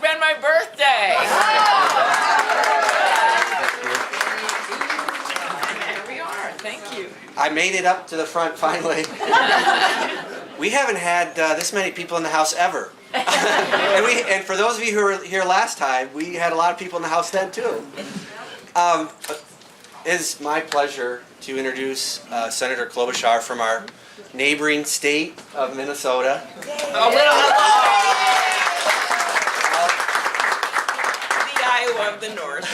been my birthday. Here we are. Thank you. I made it up to the front finally. We haven't had this many people in the house ever. and for those of you who were here last time, we had a lot of people in the house then too. It is my pleasure to introduce Senator Klobuchar from our neighboring state of Minnesota. A little the Iowa of the North.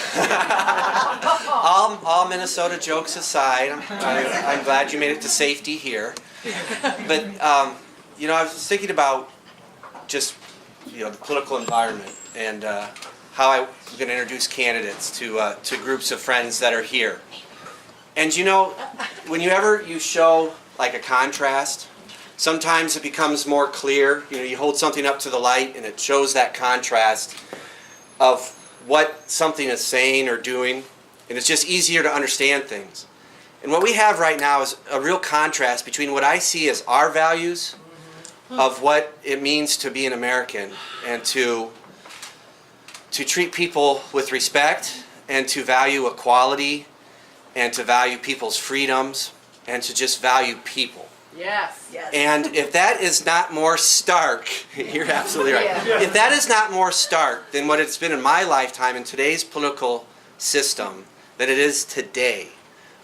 all Minnesota jokes aside, I'm glad you made it to safety here. But you know, I was thinking about just the political environment and how I'm going to introduce candidates to groups of friends that are here. And you know, when you show like a contrast, sometimes it becomes more clear. You know, you hold something up to the light and it shows that contrast of what something is saying or doing, and it's just easier to understand things. And what we have right now is a real contrast between what I see as our values of what it means to be an American and to treat people with respect and to value equality and to value people's freedoms and to just value people. Yes. Yes. And if that is not more stark, you're absolutely right. Yeah. If that is not more stark than what it's been in my lifetime in today's political system than it is today,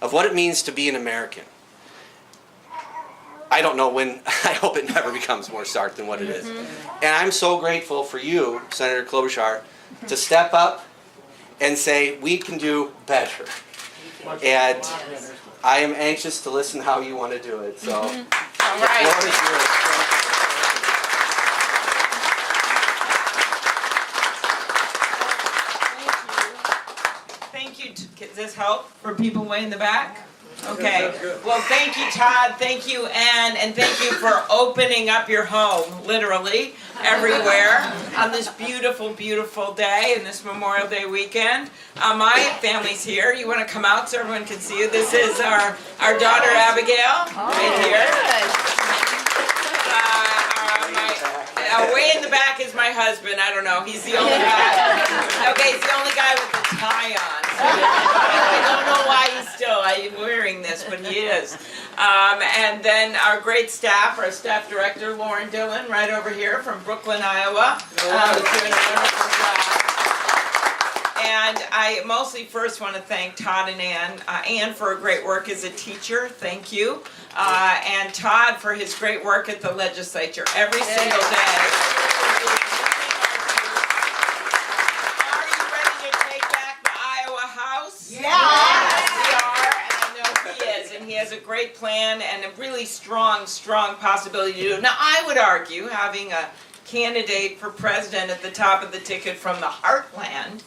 of what it means to be an American, I don't know when. I hope it never becomes more stark than what it is. And I'm so grateful for you, Senator Klobuchar, to step up and say we can do better. And I am anxious to listen how you want to do it. So, All the right. floor is yours. Thank you. Does this help for people way in the back? Okay. Well, thank you, Todd. Thank you, Ann. And thank you for opening up your home, literally, everywhere on this beautiful, beautiful day and this Memorial Day weekend. My family's here. You want to come out so everyone can see you? This is our daughter, Abigail, right here. Way in the back is my husband. I don't know. He's the only guy. Okay, he's the only guy with the tie on. So I don't know why I'm wearing this, but he is. And then our great staff, our staff director, Lauren Dillon, right over here from Brooklyn, Iowa. Doing a wonderful job. And I mostly first want to thank Todd and Ann. Ann for her great work as a teacher. Thank you. And Todd for his great work at the legislature every single day. Are you ready to take back the Iowa House? Yeah. Yes, we are, and I know he is. And he has a great plan and a really strong, strong possibility to do it. Now, I would argue having a candidate for president at the top of the ticket from the heartland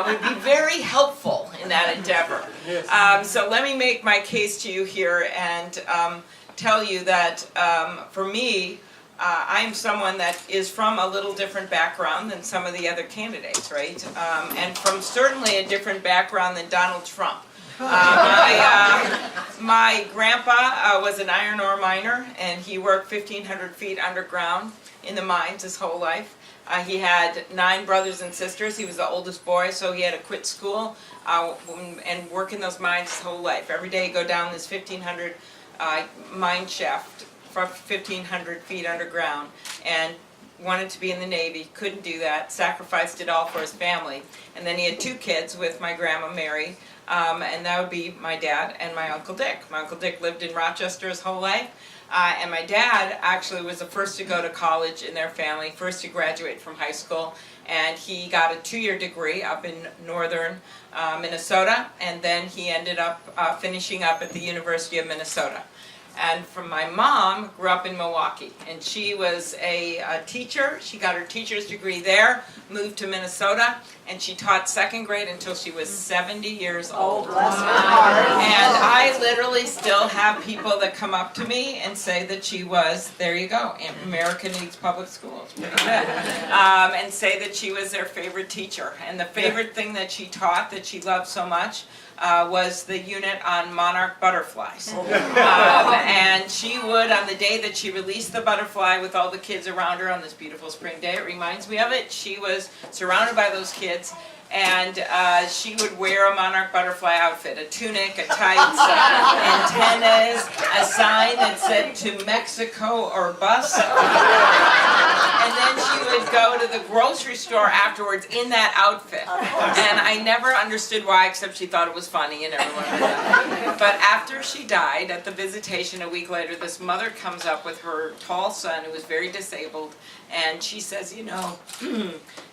would be very helpful in that endeavor. So let me make my case to you here and tell you that for me, I'm someone that is from a little different background than some of the other candidates, right? And from certainly a different background than Donald Trump. My grandpa was an iron ore miner, and he worked 1,500 feet underground in the mines his whole life. He had 9 brothers and sisters. He was the oldest boy, so he had to quit school and work in those mines his whole life. Every day he'd go down this 1,500 mine shaft from 1,500 feet underground and wanted to be in the Navy, couldn't do that, sacrificed it all for his family. And then he had 2 kids with my grandma Mary, and that would be my dad and my Uncle Dick. My Uncle Dick lived in Rochester his whole life. And my dad actually was the first to go to college in their family, first to graduate from high school, and he got a 2-year degree up in northern Minnesota, and then he ended up finishing up at the University of Minnesota. And from my mom, grew up in Milwaukee, and she was a teacher. She got her teacher's degree there, moved to Minnesota, and she taught 2nd grade until she was 70 years old. Oh, bless her heart. And I literally still have people that come up to me and say that she was, there you go, America needs public schools, pretty good, and say that she was their favorite teacher. And the favorite thing that she taught that she loved so much was the unit on monarch butterflies. And she would, on the day that she released the butterfly with all the kids around her on this beautiful spring day, it reminds me of it, she was surrounded by those kids, and she would wear a monarch butterfly outfit, a tunic, a tights, antennas, a sign that said "To Mexico or Bus." And then she would go to the grocery store afterwards in that outfit. And I never understood why, except she thought it was funny and everyone did that. But after she died, at the visitation a week later, this mother comes up with her tall son who was very disabled, and she says, you know,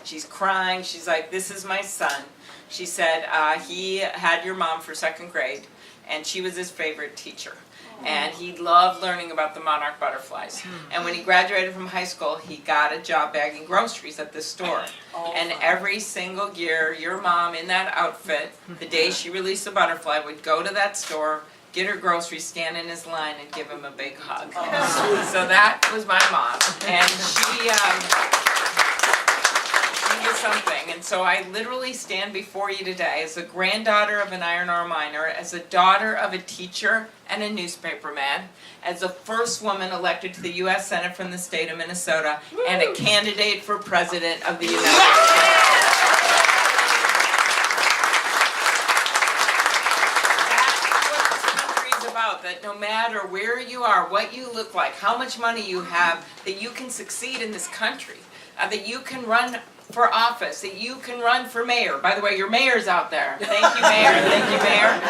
she's crying, she's like, this is my son. She said, he had your mom for 2nd grade, and she was his favorite teacher. And he loved learning about the monarch butterflies. And when he graduated from high school, he got a job bagging groceries at this store. And every single year, your mom in that outfit, the day she released the butterfly, would go to that store, get her groceries, stand in his line, and give him a big hug. So that was my mom. And she was something. And so I literally stand before you today as a granddaughter of an iron ore miner, as a daughter of a teacher and a newspaperman, as the first woman elected to the U.S. Senate from the state of Minnesota, and a candidate for president of the United States. That no matter where you are, what you look like, how much money you have, that you can succeed in this country, that you can run for office, that you can run for mayor. By the way, your mayor's out there. Thank you, Mayor. Thank you, Mayor.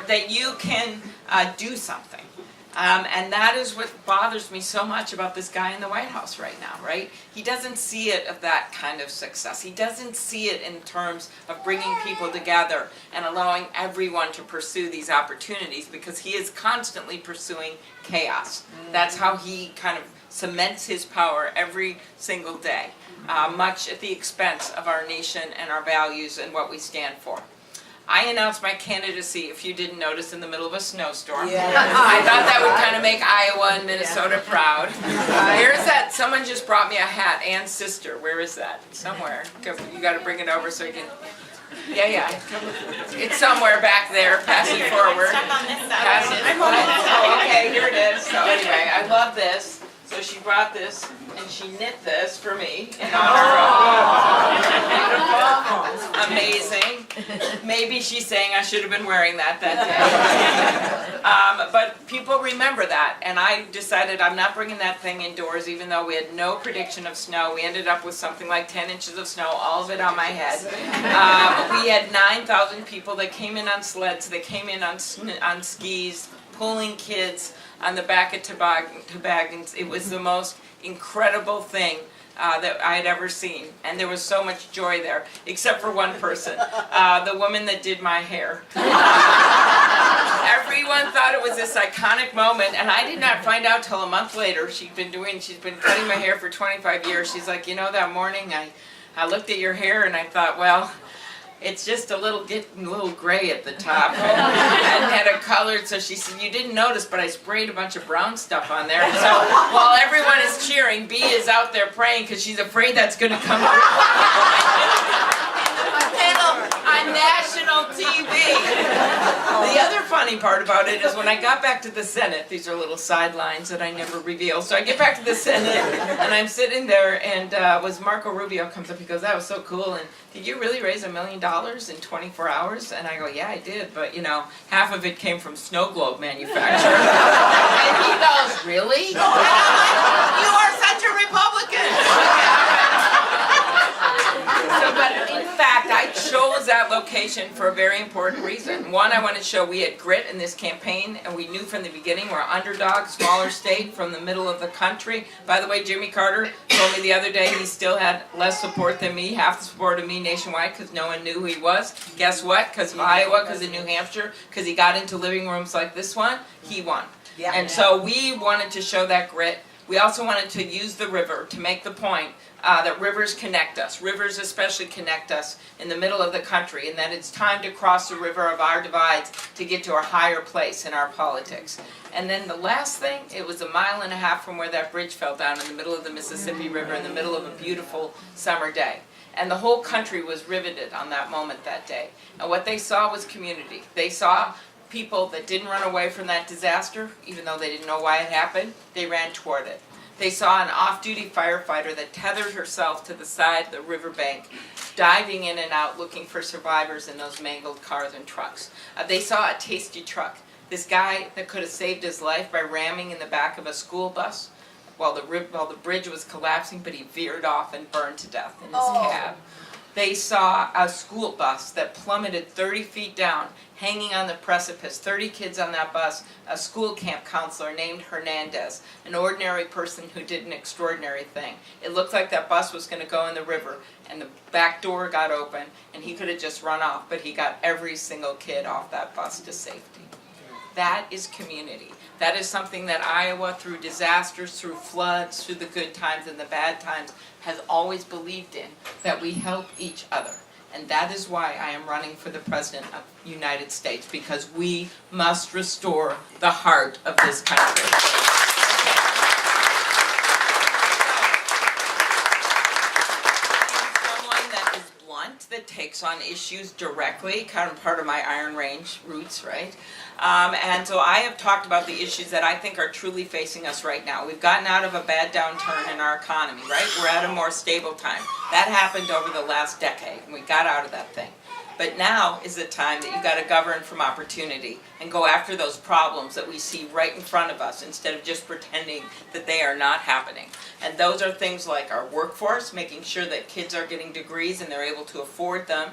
That you can do something. And that is what bothers me so much about this guy in the White House right now, right? He doesn't see it of that kind of success. He doesn't see it in terms of bringing people together and allowing everyone to pursue these opportunities, because he is constantly pursuing chaos. That's how he kind of cements his power every single day, much at the expense of our nation and our values and what we stand for. I announced my candidacy, if you didn't notice, in the middle of a snowstorm. Yeah. I thought that would kind of make Iowa and Minnesota proud. Here's that, someone just brought me a hat, Ann's sister. Where is that? Somewhere. You got to bring it over so you can, yeah. It's somewhere back there, pass it forward. Pass it. Oh, okay, here it is. So anyway, I love this. So she brought this, and she knit this for me in honor of beautiful, amazing. Maybe she's saying I should have been wearing that day. But people remember that, and I decided I'm not bringing that thing indoors, even though we had no prediction of snow. We ended up with something like 10 inches of snow, all of it on my head. We had 9,000 people that came in on sleds, that came in on skis, pulling kids on the back of toboggans. It was the most incredible thing that I had ever seen, and there was so much joy there, except for one person, the woman that did my hair. Everyone thought it was this iconic moment, and I did not find out till a month later. She's been cutting my hair for 25 years. She's like, you know, that morning I looked at your hair and I thought, well, it's just getting a little gray at the top, and had it colored. So she said, you didn't notice, but I sprayed a bunch of brown stuff on there. So while everyone is cheering, Bea is out there praying because she's afraid that's going to come on national TV. The other funny part about it is when I got back to the Senate, these are little sidelines that I never reveal. So I get back to the Senate, and I'm sitting there, and was Marco Rubio comes up. He goes, that was so cool, and did you really raise $1 million in 24 hours? And I go, yeah, I did, but you know, half of it came from snow globe manufacturer. And he goes, really? You are such a Republican. So, but in fact, I chose that location for a very important reason. One, I wanted to show we had grit in this campaign, and we knew from the beginning we're underdog, smaller state from the middle of the country. By the way, Jimmy Carter told me the other day he still had less support than me, half the support of me nationwide, because no one knew who he was. Guess what? Because of Iowa, because of New Hampshire, because he got into living rooms like this one, he won. Yeah. And so we wanted to show that grit. We also wanted to use the river to make the point that rivers connect us. Rivers especially connect us in the middle of the country, and that it's time to cross the river of our divides to get to a higher place in our politics. And then the last thing, it was 1.5 miles from where that bridge fell down in the middle of the Mississippi River in the middle of a beautiful summer day. And the whole country was riveted on that moment that day. And what they saw was community. They saw people that didn't run away from that disaster, even though they didn't know why it happened. They ran toward it. They saw an off-duty firefighter that tethered herself to the side of the riverbank, diving in and out looking for survivors in those mangled cars and trucks. They saw a tasty truck. This guy that could have saved his life by ramming in the back of a school bus while the bridge was collapsing, but he veered off and burned to death in his cab. They saw a school bus that plummeted 30 feet down, hanging on the precipice, 30 kids on that bus, a school camp counselor named Hernandez, an ordinary person who did an extraordinary thing. It looked like that bus was going to go in the river, and the back door got open, and he could have just run off, but he got every single kid off that bus to safety. That is community. That is something that Iowa, through disasters, through floods, through the good times and the bad times, has always believed in, that we help each other. And that is why I am running for the President of the United States, because we must restore the heart of this country. Someone that is blunt, that takes on issues directly, kind of part of my Iron Range roots, right? And so I have talked about the issues that I think are truly facing us right now. We've gotten out of a bad downturn in our economy, right? We're at a more stable time. That happened over the last decade, and we got out of that thing. But now is the time that you've got to govern from opportunity and go after those problems that we see right in front of us instead of just pretending that they are not happening. And those are things like our workforce, making sure that kids are getting degrees and they're able to afford them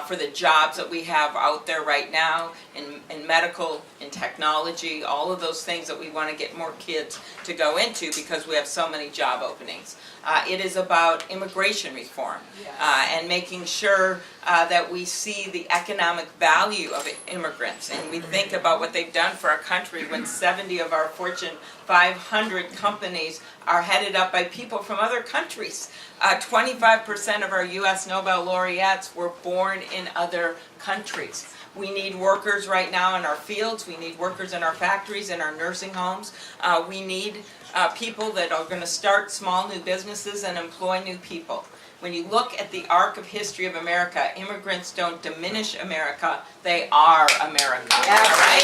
for the jobs that we have out there right now in medical, in technology, all of those things that we want to get more kids to go into because we have so many job openings. It is about immigration reform and making sure that we see the economic value of immigrants, and we think about what they've done for our country when 70 of our Fortune 500 companies are headed up by people from other countries. 25% of our U.S. Nobel laureates were born in other countries. We need workers right now in our fields. We need workers in our factories, in our nursing homes. We need people that are going to start small new businesses and employ new people. When you look at the arc of history of America, immigrants don't diminish America, they are America. Yeah, right?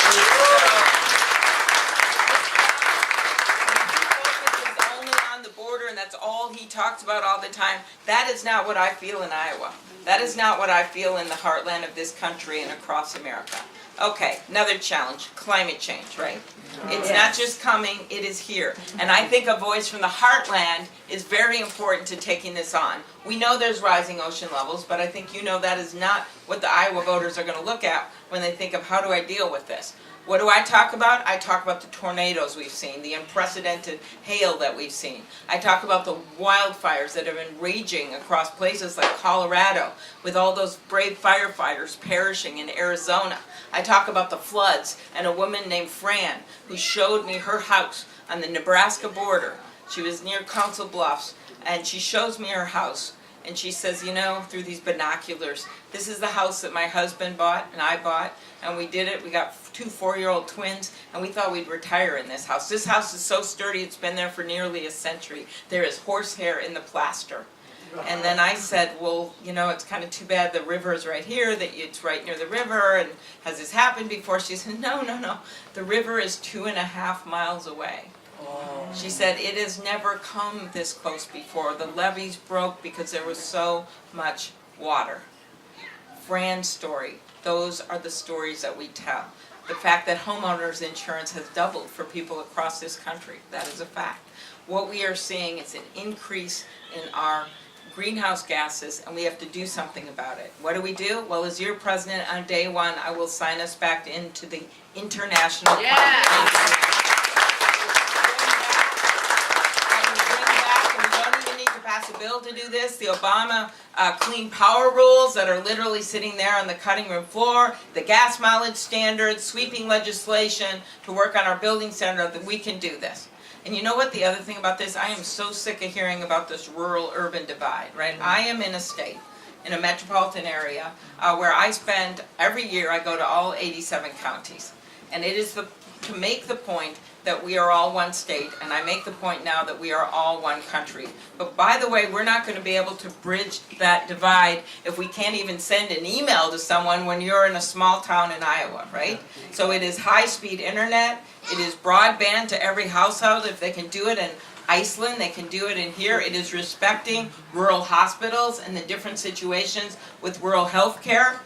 So, only on the border, and that's all he talks about all the time. That is not what I feel in Iowa. That is not what I feel in the heartland of this country and across America. Okay, another challenge, climate change, right? It's not just coming, it is here. And I think a voice from the heartland is very important to taking this on. We know there's rising ocean levels, but I think you know that is not what the Iowa voters are going to look at when they think of how do I deal with this. What do I talk about? I talk about the tornadoes we've seen, the unprecedented hail that we've seen. I talk about the wildfires that have been raging across places like Colorado, with all those brave firefighters perishing in Arizona. I talk about the floods and a woman named Fran who showed me her house on the Nebraska border. She was near Council Bluffs, and she shows me her house. And she says, you know, through these binoculars, this is the house that my husband bought and I bought, and we did it. We got 2 4-year-old twins, and we thought we'd retire in this house. This house is so sturdy, it's been there for nearly a century. There is horsehair in the plaster. And then I said, well, you know, it's kind of too bad the river is right here, that it's right near the river, and has this happened before? She said, no, the river is 2.5 miles away. She said, it has never come this close before. The levees broke because there was so much water. Fran's story, those are the stories that we tell. The fact that homeowners insurance has doubled for people across this country, that is a fact. What we are seeing is an increase in our greenhouse gases, and we have to do something about it. What do? Well, as your president on day one, I will sign us back into the international climate. Pass a bill to do this, the Obama clean power rules that are literally sitting there on the cutting room floor, the gas mileage standards, sweeping legislation to work on our building standard, that we can do this. And you know what the other thing about this, I am so sick of hearing about this rural-urban divide, right? I am in a state, in a metropolitan area, where I spend, every year I go to all 87 counties. And it is to make the point that we are all one state, and I make the point now that we are all one country. But by the way, we're not going to be able to bridge that divide if we can't even send an email to someone when you're in a small town in Iowa, right? So it is high-speed internet, it is broadband to every household. If they can do it in Iceland, they can do it in here. It is respecting rural hospitals and the different situations with rural health care.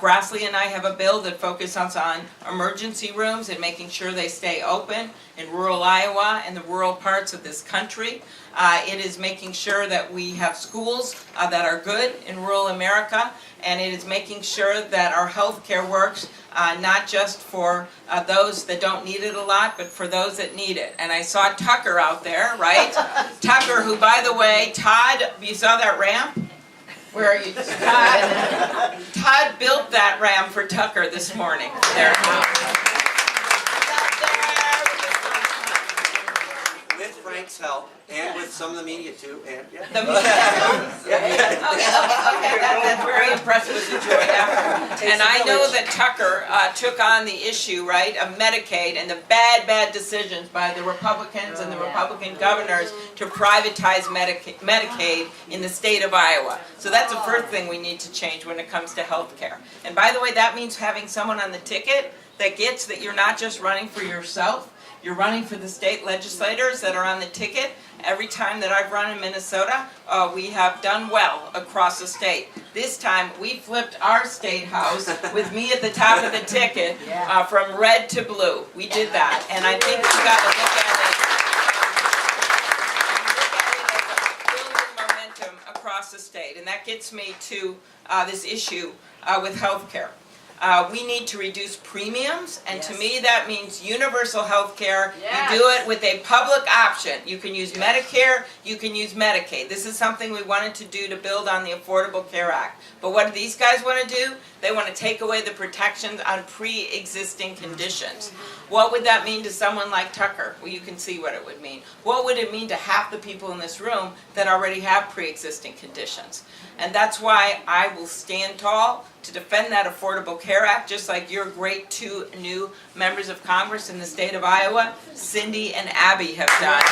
Grassley and I have a bill that focuses on emergency rooms and making sure they stay open in rural Iowa and the rural parts of this country. It is making sure that we have schools that are good in rural America, and it is making sure that our health care works not just for those that don't need it a lot, but for those that need it. And I saw Tucker out there, right? Tucker, who, by the way, Todd, you saw that ramp? Where are you? Todd built that ramp for Tucker this morning. There. With Frank's help, and with some of the media too, and yeah. The okay, that's very impressive with the joy effort. And I know that Tucker took on the issue, right, of Medicaid and the bad decisions by the Republicans and the Republican governors to privatize Medicaid in the state of Iowa. So that's the first thing we need to change when it comes to health care. And by the way, that means having someone on the ticket that gets that you're not just running for yourself, you're running for the state legislators that are on the ticket. Every time that I've run in Minnesota, we have done well across the state. This time, we flipped our state house with me at the top of the ticket from red to blue. We did that, and I think we've got to look at it as a building momentum across the state. And that gets me to this issue with health care. We need to reduce premiums, and to me that means universal health care. You do it with a public option. You can use Medicare, you can use Medicaid. This is something we wanted to do to build on the Affordable Care Act. But what do these guys want to do? They want to take away the protections on pre-existing conditions. What would that mean to someone like Tucker? Well, you can see what it would mean. What would it mean to half the people in this room that already have pre-existing conditions? And that's why I will stand tall to defend that Affordable Care Act, just like your great two new members of Congress in the state of Iowa, Cindy and Abby, have done.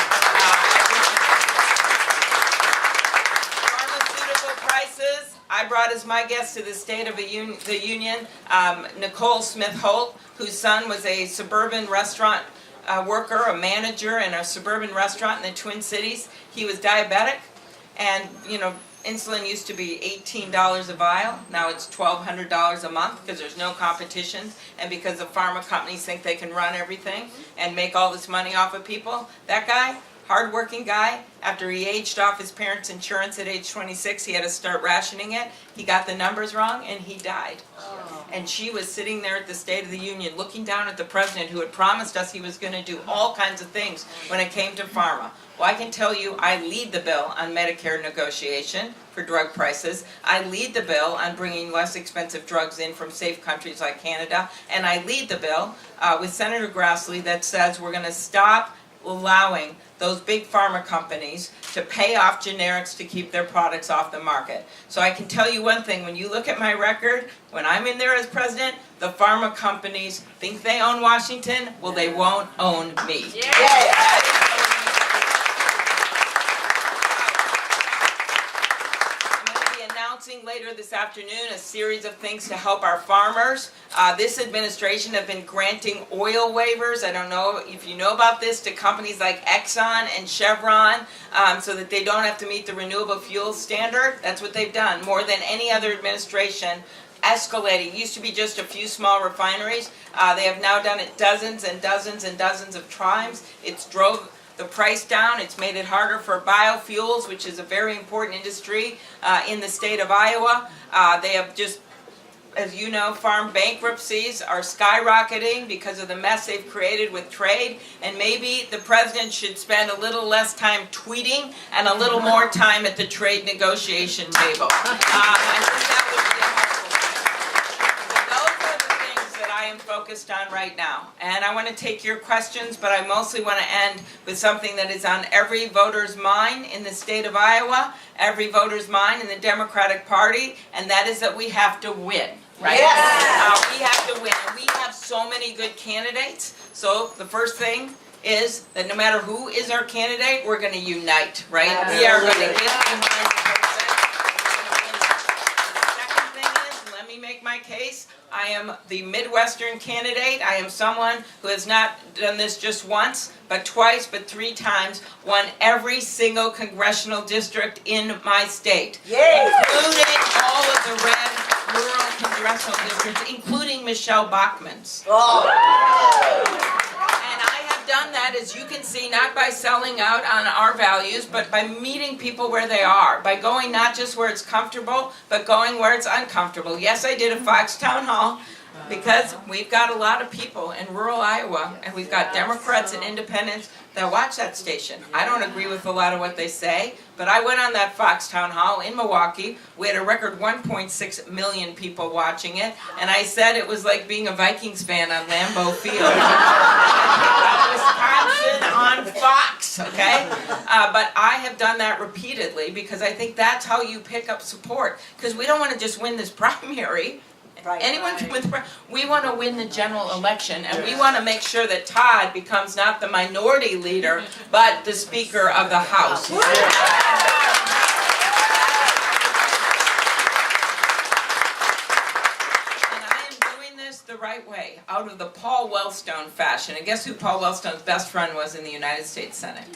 Pharmaceutical prices, I brought as my guest to the State of the Union, Nicole Smith-Holt, whose son was a suburban restaurant worker, a manager in a suburban restaurant in the Twin Cities. He was diabetic, and insulin used to be $18 a vial. Now it's $1,200 a month because there's no competition and because the pharma companies think they can run everything and make all this money off of people. That guy, hard-working guy, after he aged off his parents' insurance at age 26, he had to start rationing it. He got the numbers wrong and he died. And she was sitting there at the State of the Union looking down at the president who had promised us he was going to do all kinds of things when it came to pharma. Well, I can tell you I lead the bill on Medicare negotiation for drug prices. I lead the bill on bringing less expensive drugs in from safe countries like Canada. And I lead the bill with Senator Grassley that says we're going to stop allowing those big pharma companies to pay off generics to keep their products off the market. So I can tell you one thing, when you look at my record, when I'm in there as president, the pharma companies think they own Washington, well they won't own me. Later this afternoon a series of things to help our farmers. This administration have been granting oil waivers, I don't know if you know about this, to companies like Exxon and Chevron so that they don't have to meet the renewable fuel standard. That's what they've done, more than any other administration. Escalating. It used to be just a few small refineries. They have now done it dozens and dozens and dozens of times. It's drove the price down. It's made it harder for biofuels, which is a very important industry in the state of Iowa. They have just, as you know, farm bankruptcies are skyrocketing because of the mess they've created with trade. And maybe the president should spend a little less time tweeting and a little more time at the trade negotiation table. I think that would be helpful. Those are the things that I am focused on right now. And I want to take your questions, but I mostly want to end with something that is on every voter's mind in the state of Iowa, every voter's mind in the Democratic Party, and that is that we have to win, right? Yes. We have to win. And we have so many good candidates. So the first thing is that no matter who is our candidate, we're going to unite, right? Absolutely. We are going to get behind the person. The second thing is, let me make my case. I am the Midwestern candidate. I am someone who has not done this just once, but twice, but 3 times, won every single congressional district in my state. Yay. Including all of the red rural congressional districts, including Michelle Bachmann's. Oh. And I have done that, as you can see, not by selling out on our values, but by meeting people where they are, by going not just where it's comfortable, but going where it's uncomfortable. Yes, I did a Fox Town Hall, because we've got a lot of people in rural Iowa, and we've got Democrats and independents that watch that station. I don't agree with a lot of what they say, but I went on that Fox Town Hall in Milwaukee. We had a record 1.6 million people watching it, and I said it was like being a Vikings fan on Lambeau Field. Wisconsin on Fox, okay? But I have done that repeatedly because I think that's how you pick up support. Because we don't want to just win this primary. Right. Anyone can win. We want to win the general election, and we want to make sure that Todd becomes not the minority leader, but the Speaker of the House. And I am doing this the right way, out of the Paul Wellstone fashion. And guess who Paul Wellstone's best friend was in the United States Senate?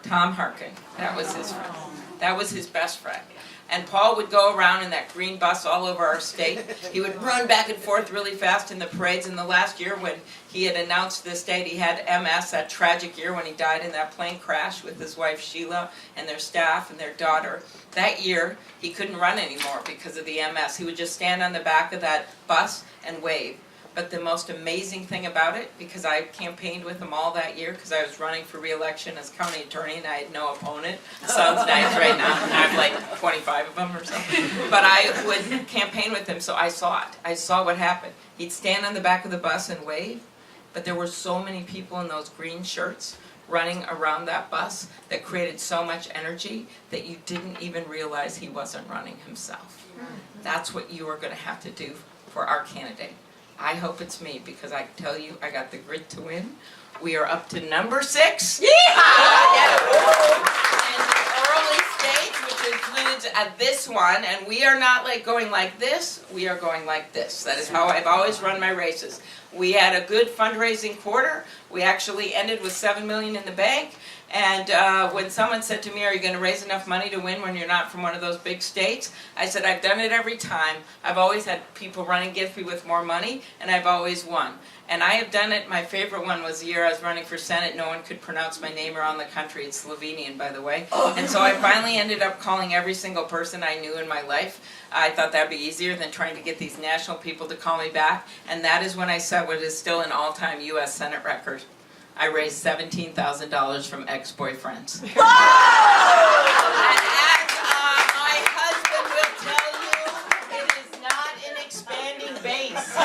Tom Harkin. That was his friend. That was his best friend. And Paul would go around in that green bus all over our state. He would run back and forth really fast in the parades. In the last year when he had announced this date, he had MS, that tragic year when he died in that plane crash with his wife Sheila and their staff and their daughter. That year, he couldn't run anymore because of the MS. He would just stand on the back of that bus and wave. But the most amazing thing about it, because I campaigned with him all that year, because I was running for re-election as county attorney and I had no opponent. Sounds nice right now, and I have like 25 of them or something. But I would campaign with him, so I saw it. I saw what happened. He'd stand on the back of the bus and wave, but there were so many people in those green shirts running around that bus that created so much energy that you didn't even realize he wasn't running himself. That's what you are going to have to do for our candidate. I hope it's me, because I can tell you I got the grit to win. We are up to number 6. Yeah! In the early states, which includes this one, and we are not like going like this, we are going like this. That is how I've always run my races. We had a good fundraising quarter. We actually ended with $7 million in the bank. And when someone said to me, are you going to raise enough money to win when you're not from one of those big states? I said, I've done it every time. I've always had people run against me with more money, and I've always won. And I have done it. My favorite one was the year I was running for Senate. No one could pronounce my name around the country. It's Slovenian, by the way. And so I finally ended up calling every single person I knew in my life. I thought that'd be easier than trying to get these national people to call me back. And that is when I set what is still an all-time U.S. Senate record. I raised $17,000 from ex-boyfriends. And as my husband will tell you, it is not an expanding base. So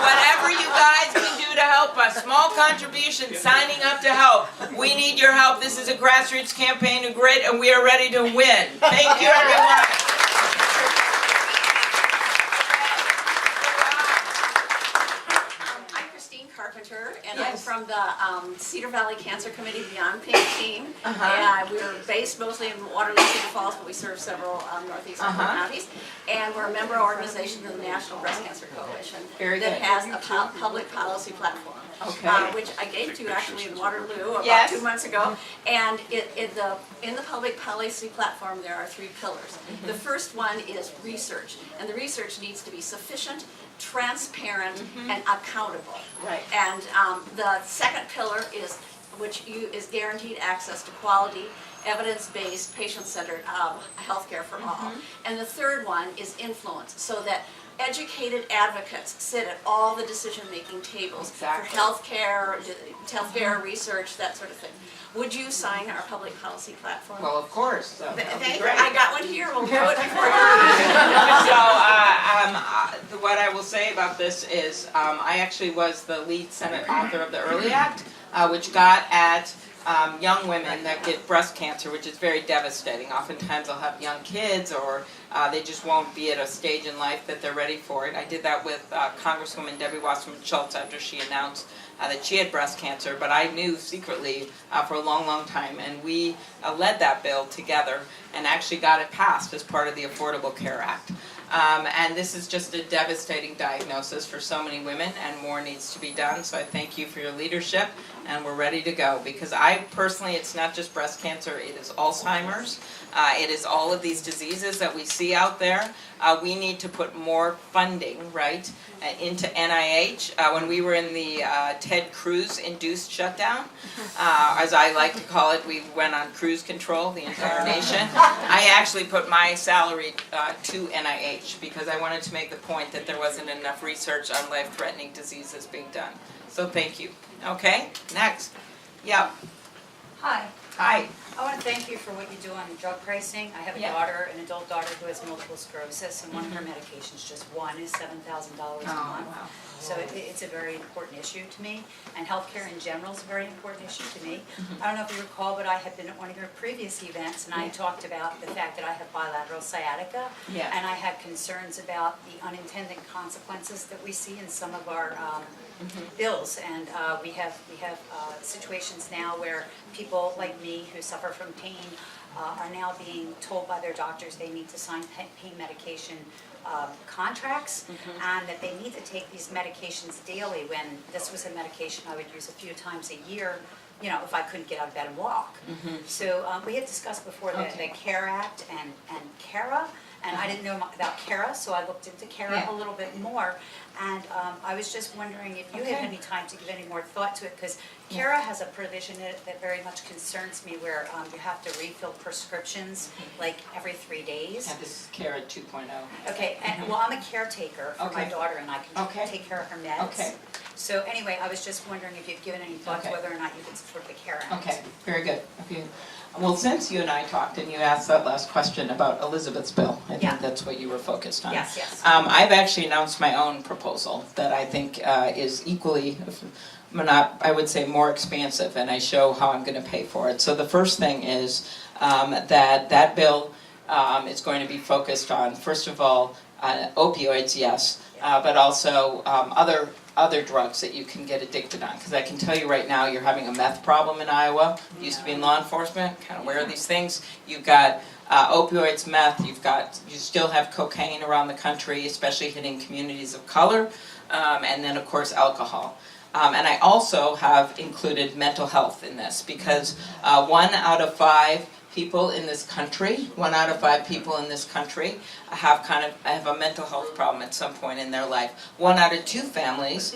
whatever you guys can do to help us, small contributions, signing up to help. We need your help. This is a grassroots campaign of grit, and we are ready to win. Thank you, everyone. And I'm from the Cedar Valley Cancer Committee Beyond Pink team. And we're based mostly in Waterloo, Cedar Falls, but we serve several northeastern counties. And we're a member organization of the National Breast Cancer Coalition that has a public policy platform. Which I gave to you actually in Waterloo about 2 months ago. And in the public policy platform there are 3 pillars. The first one is research, and the research needs to be sufficient, transparent, and accountable. Right. And the second pillar is guaranteed access to quality, evidence-based, patient-centered healthcare for all. And the third one is influence, so that educated advocates sit at all the decision-making tables for healthcare, research, that sort of thing. Would you sign our public policy platform? Well, of course. So Thank you. I got one here. We'll do it before you. So, what I will say about about this is I actually was the lead Senate author of the Early Act, which got at young women that get breast cancer, which is very devastating. Oftentimes they'll have young kids or they just won't be at a stage in life that they're ready for it. I did that with Congresswoman Debbie Wasserman Schultz after she announced that she had breast cancer, but I knew secretly for a long, long time, and we led that bill together and actually got it passed as part of the Affordable Care Act. And this is just a devastating diagnosis for so many women, and more needs to be done. So I thank you for your leadership, and we're ready to go. Because I personally, it's not just breast cancer, it is Alzheimer's. It is all of these diseases that we see out there. We need to put more funding, right, into NIH. When we were in the Ted Cruz induced shutdown, as I like to call it, we went on cruise control, the entire nation. I actually put my salary to NIH because I wanted to make the point that there wasn't enough research on life-threatening diseases being done. So thank you. Okay, next. Yeah. Hi. Hi. I want to thank you for what you do on drug pricing. I have a Yeah. daughter, an adult daughter who has multiple sclerosis, and one of her medications, just one, is $7,000 a month. Wow. So it's a very important issue to me, and healthcare in general is a very important issue to me. I don't know if you recall, but I had been at one of your previous events, and I talked about the fact that I have bilateral sciatica, Yeah. and I had concerns about the unintended consequences that we see in some of our bills. And we have situations now where people like me who suffer from pain are now being told by their doctors they need to sign pain medication contracts, and that they need to take these medications daily, when this was a medication I would use a few times a year, you know, if I couldn't get out of bed and walk. So we had discussed before the CARE Act and CARA, and I didn't know about CARA, so I looked into CARA a little bit more. And I was just wondering if you had any time to give any more thought to it, because CARA has a provision in it that very much concerns me, where you have to refill prescriptions like every 3 days. And this is CARA 2.0. Okay, and well, I'm a caretaker for my Okay. daughter, and I can Okay. take care of her meds. Okay. So anyway, I was just wondering if you've given any thought to Okay. whether or not you could support the CARE Act. Okay, very good. Okay. Well, since you and I talked and you asked that last question about Elizabeth's bill, I Yeah. think that's what you were focused on. Yes, yes. I've actually announced my own proposal that I think is equally, I would say, more expansive, and I show how I'm going to pay for it. So the first thing is that bill is going to be focused on, first of all, opioids, yes, but also other drugs that you can get addicted on. Because I can tell you right now, you're having a meth problem in Iowa. Used to be in law enforcement, kind of aware of these things. You've got opioids, meth, you still have cocaine around the country, especially hitting communities of color, and then of course alcohol. And I also have included mental health in this, because 1 out of 5 people in this country, 1 out of 5 people in this country have a mental health problem at some point in their life. 1 out of 2 families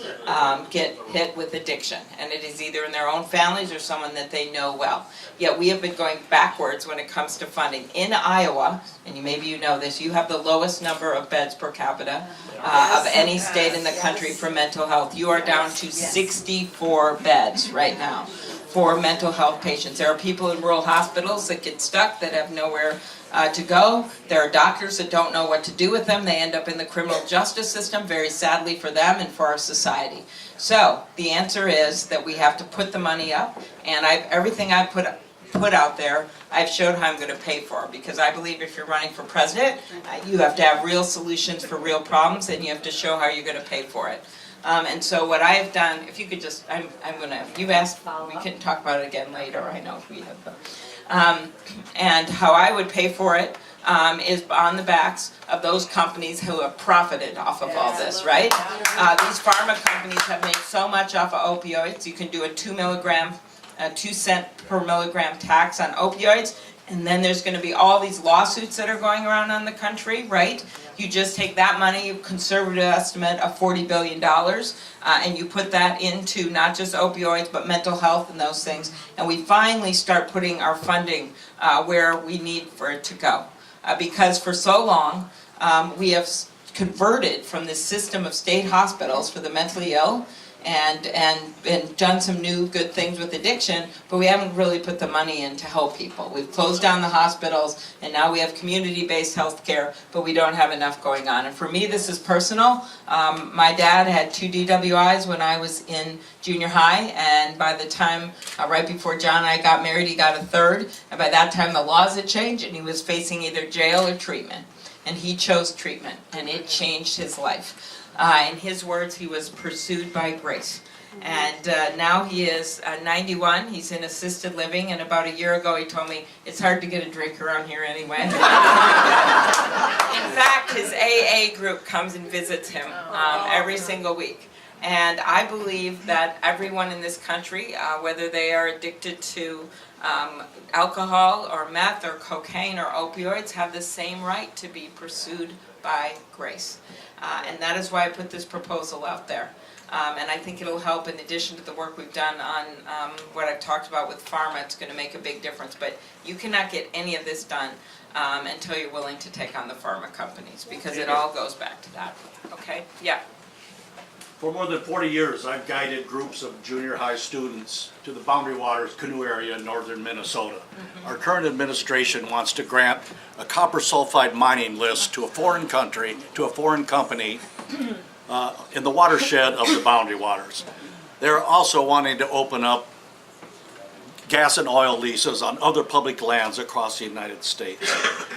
get hit with addiction, and it is either in their own families or someone that they know well. Yet we have been going backwards when it comes to funding. In Iowa, and maybe you know this, you have the lowest number of beds per capita of any state in the country for mental health. You are down to 64 beds right now for mental health patients. There are people in rural hospitals that get stuck, that have nowhere to go. There are doctors that don't know what to do with them. They end up in the criminal justice system, very sadly for them and for our society. So the answer is that we have to put the money up, and everything I put out there, I've showed how I'm going to pay for, because I believe if you're running for president, you have to have real solutions for real problems, and you have to show how you're going to pay for it. And so what I have done, if you could just, you've asked, we can talk about it again later, I know we have, and how I would pay for it is on the backs of those companies who have profited off of all this, right? These pharma companies have made so much off of opioids. You can do a 2 cent per milligram tax on opioids, and then there's going to be all these lawsuits that are going around on the country, right? You just take that money, conservative estimate of $40 billion, and you put that into not just opioids, but mental health and those things, and we finally start putting our funding where we need for it to go. Because for so long, we have converted from this system of state hospitals for the mentally ill and done some new good things with addiction, but we haven't really put the money in to help people. We've closed down the hospitals, and now we have community-based health care, but we don't have enough going on. And for me, this is personal. My dad had 2 DWIs when I was in junior high, and by the time, right before John and I got married, he got a 3rd, and by that time the laws had changed, and he was facing either jail or treatment. And he chose treatment, and it changed his life. In his words, he was pursued by grace. And now he is 91, he's in assisted living, and about a year ago he told me, it's hard to get a drink around here anyway. In fact, his AA group comes and visits him every single week. And I believe that everyone in this country, whether they are addicted to alcohol or meth or cocaine or opioids, have the same right to be pursued by grace. And that is why I put this proposal out there. And I think it'll help, in addition to the work we've done on what I've talked about with pharma. It's going to make a big difference. But you cannot get any of this done until you're willing to take on the pharma companies, because it all goes back to that. Okay? Yeah. For more than 40 years, I've guided groups of junior high students to the Boundary Waters canoe area in northern Minnesota. Our current administration wants to grant a copper sulfide mining list to a foreign country, to a foreign company in the watershed of the Boundary Waters. They're also wanting to open up gas and oil leases on other public lands across the United States.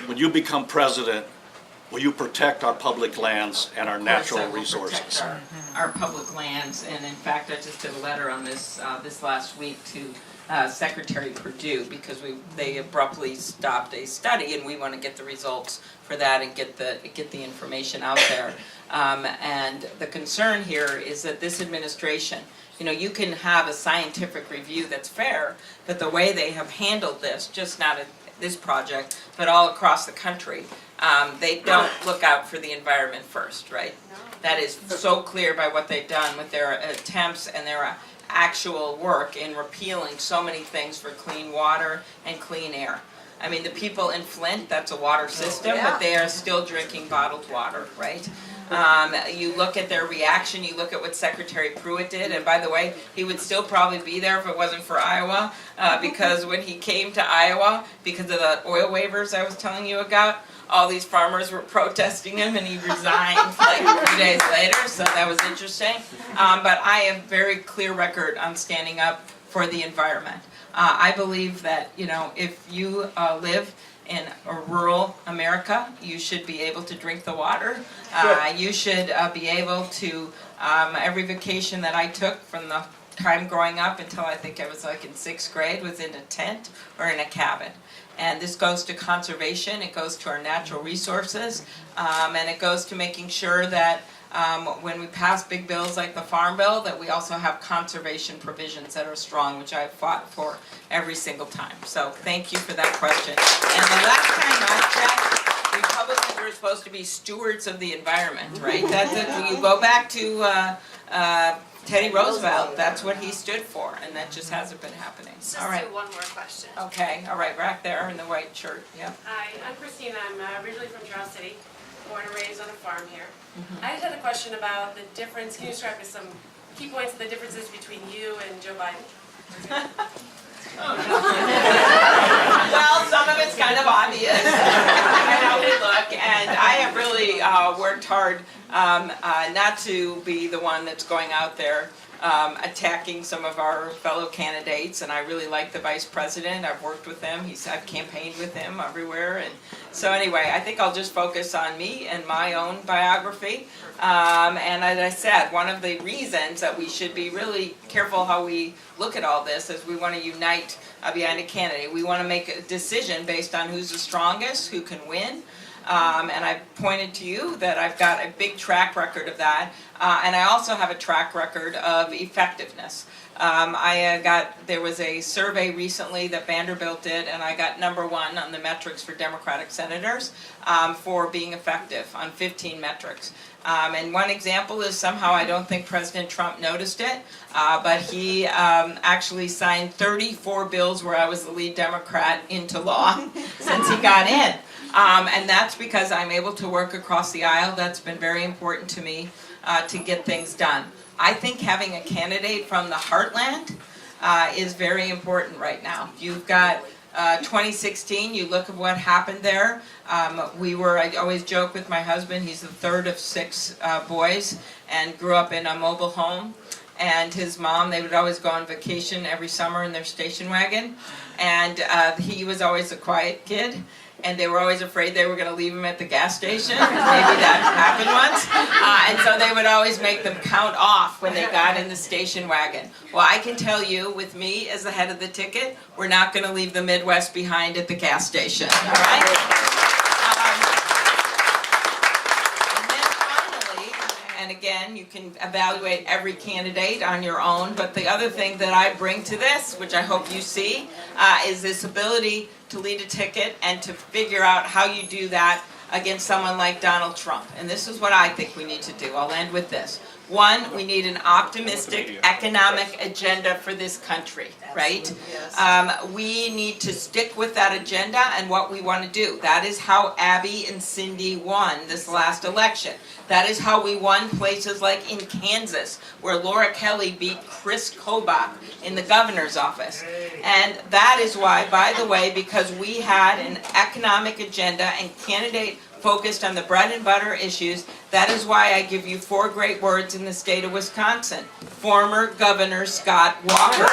When you become president, will you protect our public lands and our natural resources? Our public lands, and in fact, I just did a letter on this this last week to Secretary Perdue, because they abruptly stopped a study, and we want to get the results for that and get the information out there. And the concern here is that this administration, you can have a scientific review that's fair, but the way they have handled this, just not at this project, but all across the country, they don't look out for the environment first, right? That is so clear by what they've done with their attempts and their actual work in repealing so many things for clean water and clean air. I mean, the people in Flint, that's a water system, but they are still drinking bottled water, right? You look at their reaction, you look at what Secretary Pruitt did, and by the way, he would still probably be there if it wasn't for Iowa, because when he came to Iowa, because of the oil waivers I was telling you about, all these farmers were protesting him, and he resigned like 2 days later, so that was interesting. But I have very clear record on standing up for the environment. I believe that, if you live in a rural America, you should be able to drink the water. You should be able to, every vacation that I took from the time growing up until I think I was like in 6th grade, was in a tent or in a cabin. And this goes to conservation, it goes to our natural resources, and it goes to making sure that when we pass big bills like the Farm Bill, that we also have conservation provisions that are strong, which I've fought for every single time. So thank you for that question. And the last time I checked, Republicans were supposed to be stewards of the environment, right? That's it. You go back to Teddy Roosevelt, that's what he stood for, and that just hasn't been happening. Just All right. do one more question. Okay, all right, back there in the white shirt, yeah. Hi, I'm Christine. I'm originally from Charles City, born and raised on a farm here. I just had a question about the difference. Can you describe some key points of the differences between you and Joe Biden? Well, some of it's kind of obvious, how we look, and I have really worked hard not to be the one that's going out there attacking some of our fellow candidates, and I really like the vice president. I've worked with him. I've campaigned with him everywhere, and so anyway, I think I'll just focus on me and my own biography. And as I said, one of the reasons that we should be really careful how we look at all this is we want to unite behind a candidate. We want to make a decision based on who's the strongest, who can win. And I pointed to you that I've got a big track record of that, and I also have a track record of effectiveness. There was a survey recently that Vanderbilt did, and I got #1 on the metrics for Democratic senators for being effective on 15 metrics. And one example is somehow I don't think President Trump noticed it, but he actually signed 34 bills where I was the lead Democrat into law since he got in. And that's because I'm able to work across the aisle. That's been very important to me to get things done. I think having a candidate from the heartland is very important right now. You've got 2016, you look at what happened there. I always joke with my husband, he's the third of 6 boys and grew up in a mobile home. And his mom, they would always go on vacation every summer in their station wagon. And he was always a quiet kid. And they were always afraid they were going to leave him at the gas station. Maybe that happened once. And so they would always make them count off when they got in the station wagon. Well, I can tell you, with me as the head of the ticket, we're not going to leave the Midwest behind at the gas station. All right? And again, you can evaluate every candidate on your own, but the other thing that I bring to this, which I hope you see, is this ability to lead a ticket and to figure out how you do that against someone like Donald Trump. And this is what I think we need to do. I'll end with this. One, we need an optimistic economic agenda for this country, right? We need to stick with that agenda and what we want to do. That is how Abby and Cindy won this last election. That is how we won places like in Kansas, where Laura Kelly beat Chris Klobuchar in the governor's office. And that is why, by the way, because we had an economic agenda and candidate focused on the bread and butter issues, that is why I give you 4 great words in the state of Wisconsin. Former Governor Scott Walker.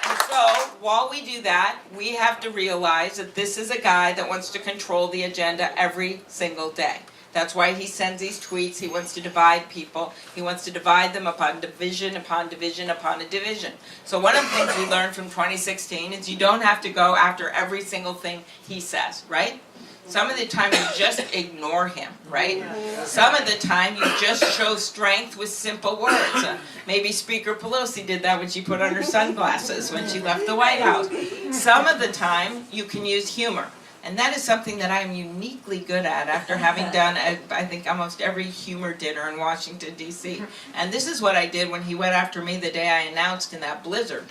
And so, while we do that, we have to realize that this is a guy that wants to control the agenda every single day. That's why he sends these tweets. He wants to divide people. He wants to divide them upon division, upon division, upon a division. So one of the things we learned from 2016 is you don't have to go after every single thing he says, right? Some of the time you just ignore him, right? Some of the time you just show strength with simple words. Maybe Speaker Pelosi did that when she put on her sunglasses when she left the White House. Some of the time you can use humor. And that is something that I'm uniquely good at after having done, I think, almost every humor dinner in Washington, D.C. And this is what I did when he went after me the day I announced in that blizzard.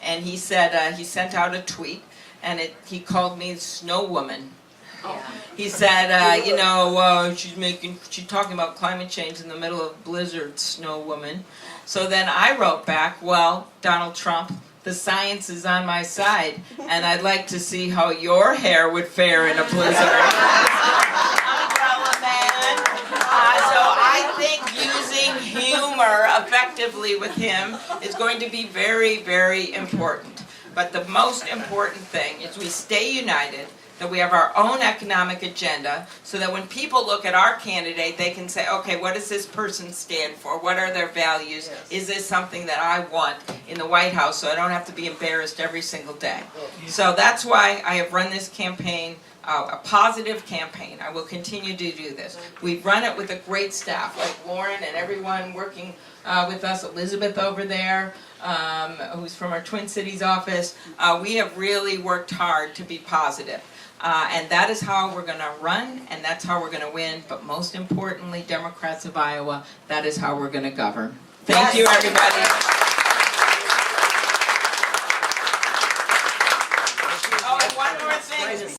And he said, he sent out a tweet, and he called me Snow Woman. He said, she's talking about climate change in the middle of blizzard, Snow Woman. So then I wrote back, well, Donald Trump, the science is on my side, and I'd like to see how your hair would fare in a blizzard. Umbrella man. So I think using humor effectively with him is going to be very, very important. But the most important thing is we stay united, that we have our own economic agenda, so that when people look at our candidate, they can say, okay, what does this person stand for? What are their values? Yes. Is this something that I want in the White House, so I don't have to be embarrassed every single day? So that's why I have run this campaign, a positive campaign. I will continue to do this. We've run it with a great staff, like Lauren and everyone working with us, Elizabeth over there, who's from our Twin Cities office. We have really worked hard to be positive. And that is how we're going to run, and that's how we're going to win. But most importantly, Democrats of Iowa, that is how we're going to govern. Thank you, everybody. Oh, and one more thing.